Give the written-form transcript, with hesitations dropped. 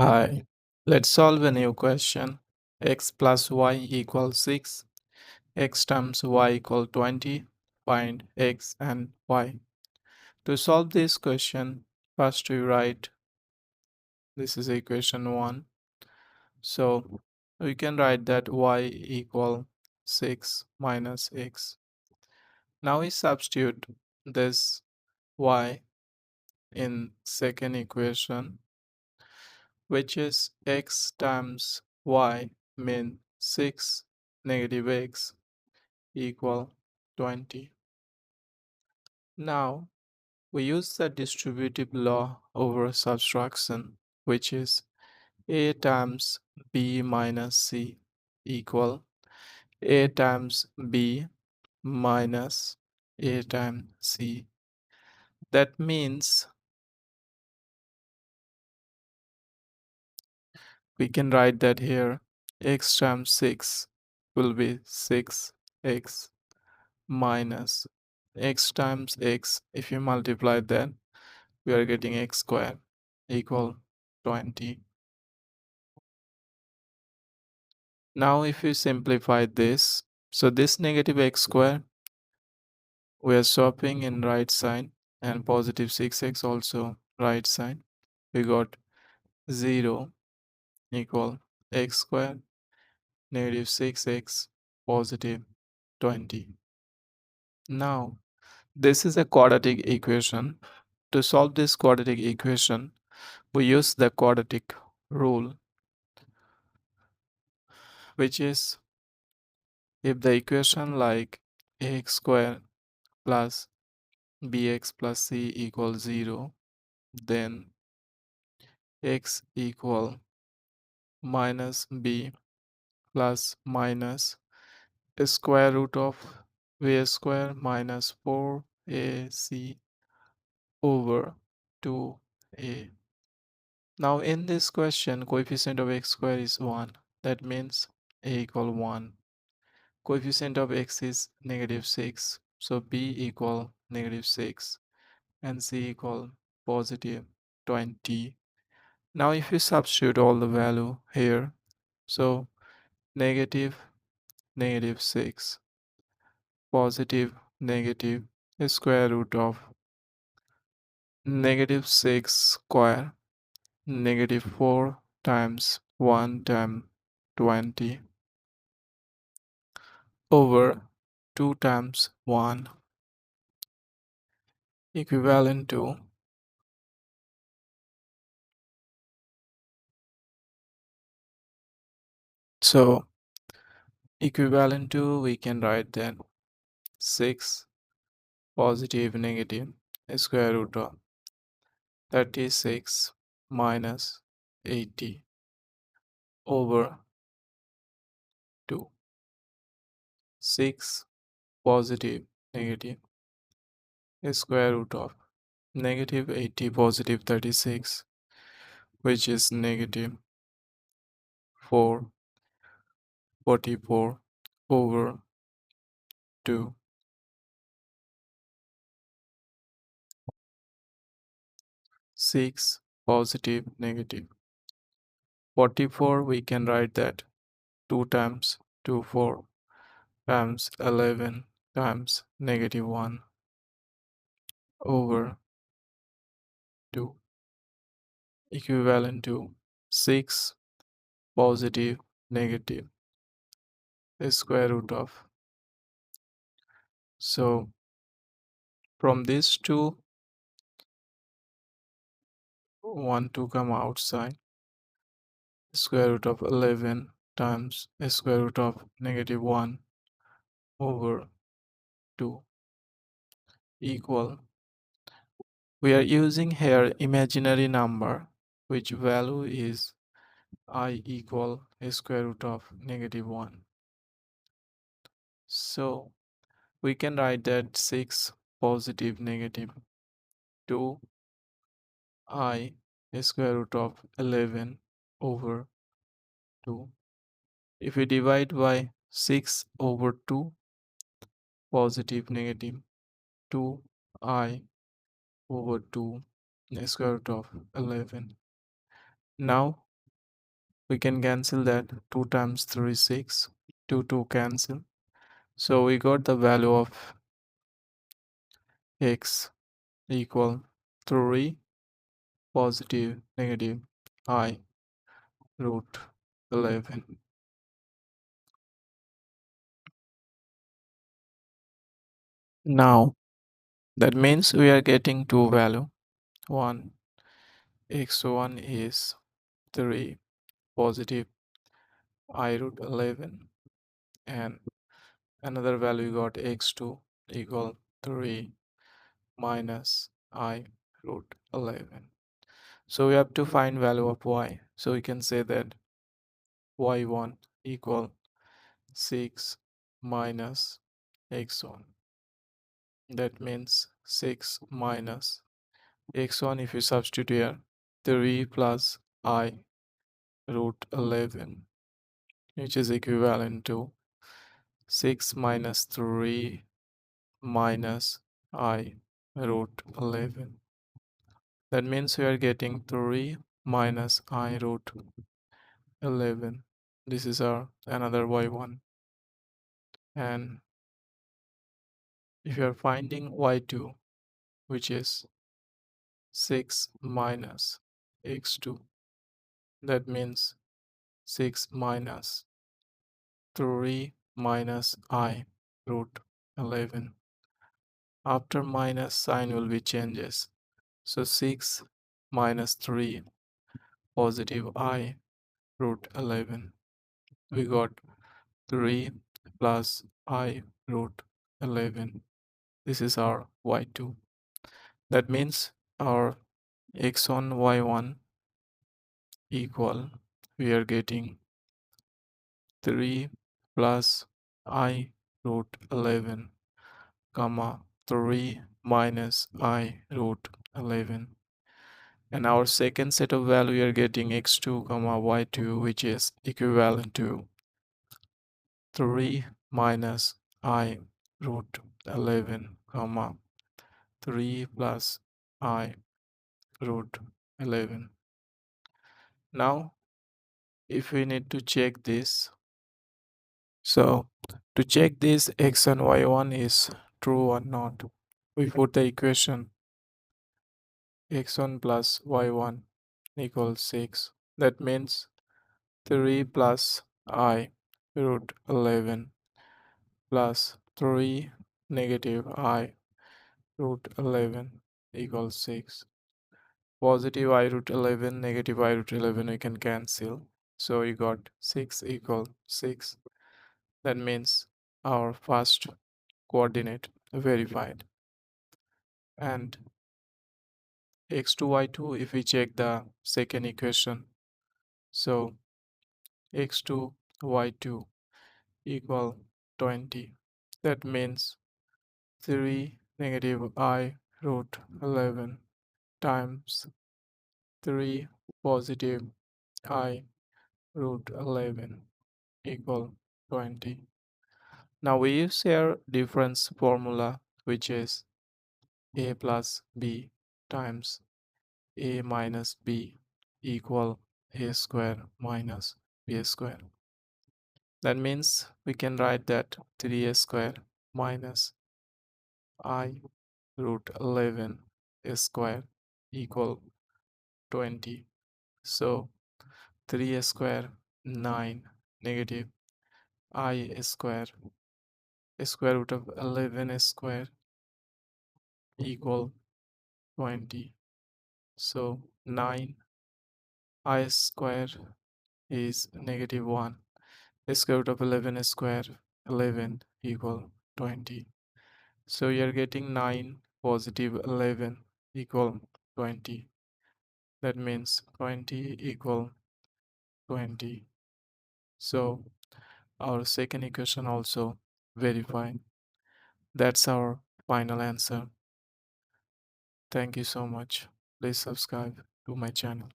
Hi, let's solve a new question. X plus y equals 6. X times y equals 20. Find x and y. To solve this question, first we write this is equation 1. So we can write that y equal 6 minus x. Now we substitute this y in second equation, which is x times y mean 6 negative x equal 20. Now we use the distributive law over subtraction, which is a times b minus c equal a times b minus a times c. That means we can write that here x times 6 will be 6x minus x times x. If you multiply that, we are getting x squared equal 20. Now if we simplify this, so this negative x squared, we are swapping in right side and positive 6x also right side. We got 0 equal x squared negative 6x positive 20. Now this is a quadratic equation. To solve this quadratic equation, we use the quadratic rule, which is if the equation like ax squared plus bx plus c equals 0, then x equal minus b plus minus square root of v square minus 4ac over 2a. Now in this question, coefficient of x square is 1. That means a equal 1. Coefficient of x is negative 6. So b equal negative 6 and c equal positive 20. Now if you substitute all the value here, so negative negative 6 positive negative square root of negative 6 square negative 4 times 1 times 20 over 2 times 1 equivalent to, so equivalent to, we can write that 6 positive negative square root of 36 minus 80 over 2. 6 positive negative square root of negative 80 positive 36, which is negative 444 over 2. 6 positive negative 44, we can write that 2 times 2 4 times 11 times negative 1 over 2 equivalent to 6 positive negative square root of. So from these two, 1 to come outside, square root of 11 times square root of negative 1 over 2 equal. We are using here imaginary number, which value is I equal square root of negative 1. So we can write that 6 positive negative 2 I square root of 11 over 2. If we divide by 6 over 2, positive negative 2 I over 2 square root of 11. Now we can cancel that. 2 times 3 is 6. 2 cancel. So we got the value of x equal 3 positive negative I root 11. Now that means we are getting two value. One, x1 is 3 positive I root 11, and another value got x2 equal 3 minus I root 11. So we have to find value of y. So we can say that y1 equal 6 minus x1. That means 6 minus x1, if you substitute here, 3 plus I root 11, which is equivalent to 6 minus 3 minus I root 11. That means we are getting 3 minus I root 11. This is our another y1. And if you are finding y2, which is 6 minus x2, that means 6 minus 3 minus I root 11. After minus, sign will be changes. So 6 minus 3 positive I root 11. We got 3 plus I root 11. This is our y2. That means our x1 y1 equal, we are getting 3 plus I root 11 comma 3 minus I root 11. And our second set of value, we are getting x2 comma y2, which is equivalent to 3 minus I root 11 comma 3 plus I root 11. Now if we need to check this, so to check this x and y1 is true or not, we put the equation x1 plus y1 equals 6. That means 3 plus I root 11 plus 3 negative I root 11 equals 6. Positive I root 11, negative I root 11 we can cancel. So we got 6 equal 6. That means our first coordinate verified. And x2 y2, if we check the second equation, so x2 y2 equal 20. That means 3 negative I root 11 times 3 positive I root 11 equal 20. Now we use our difference formula, which is a plus b times a minus b equal a square minus b square. That means we can write that 3a square minus I root 11 square equal 20. So 3 square 9 negative I square root of 11 square equal 20. So 9 I square is negative 1. Square root of 11 square 11 equal 20. So you are getting 9 positive 11 equal 20. That means 20 equal 20. So our second equation also verified. That's our final answer. Thank you so much. Please subscribe to my channel.